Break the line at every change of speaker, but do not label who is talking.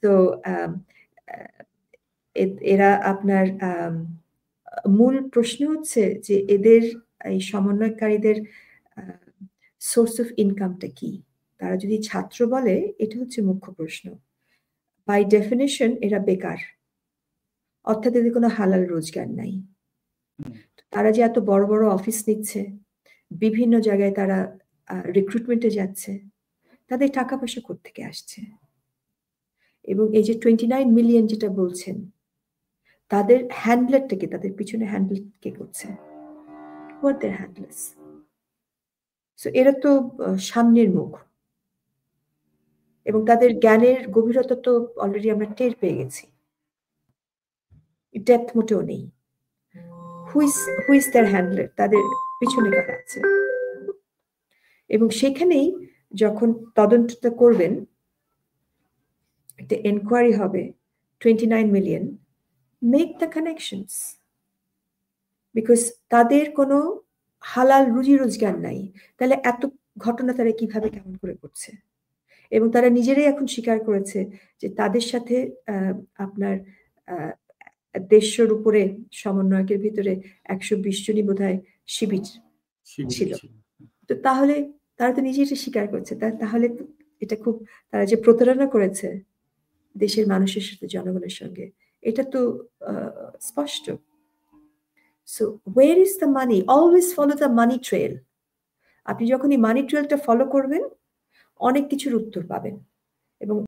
তো এরা আপনার মূল প্রশ্ন হচ্ছে যে এদের এই সমন্বয়কারীদের সোর্স অফ ইনকামটা কি? তারা যদি ছাত্র বলে এটা হচ্ছে মুখ্য প্রশ্ন। বাই ডেফিনিশন এরা বেকার। অর্থাৎ এদের কোনো হালাল রোজগার নাই। তারা যে এত বড়, বড় অফিস নিচ্ছে, বিভিন্ন জায়গায় তারা রিক্রুটমেন্টে যাচ্ছে, তাদের টাকা পয়সা কোত্থেকে আসছে? এবং এই যে 29 মিলিয়ন যেটা বলছেন, তাদের হ্যান্ডলারটা কে? তাদের পিছনে হ্যান্ডেল কে করছে? Who are their handlers? So এরা তো সামনের মুখ। এবং তাদের জ্ঞানের গভীরতা তো অলরেডি আমরা টের পেয়ে গেছি। ডেপথ মোটেও নেই। Who is their handler? তাদের পিছনে কারা আছে? এবং সেখানেই যখন তদন্তটা করবেন, একটা এনকোয়ারি হবে 29 million, make the connections. Because তাদের কোনো হালাল রুজি রোজগার নাই। তাহলে এত ঘটনা তারা কিভাবে কেমন করে করছে? এবং তারা নিজেরাই এখন স্বীকার করেছে যে তাদের সাথে আপনার 150 উপরে সমন্বয়কের ভিতরে 120 জনই বোধহয় শিবির ছিল। তো তাহলে তারা তো নিজেই এটা স্বীকার করছে। তাহলে এটা খুব তারা যে প্রতারণা করেছে দেশের মানুষের সাথে, জনগণের সঙ্গে, এটা তো স্পষ্ট। So where is the money? Always follow the money trail. আপনি যখন এই মানি ট্রেলটা ফলো করবেন, অনেক কিছুর উত্তর পাবেন। এবং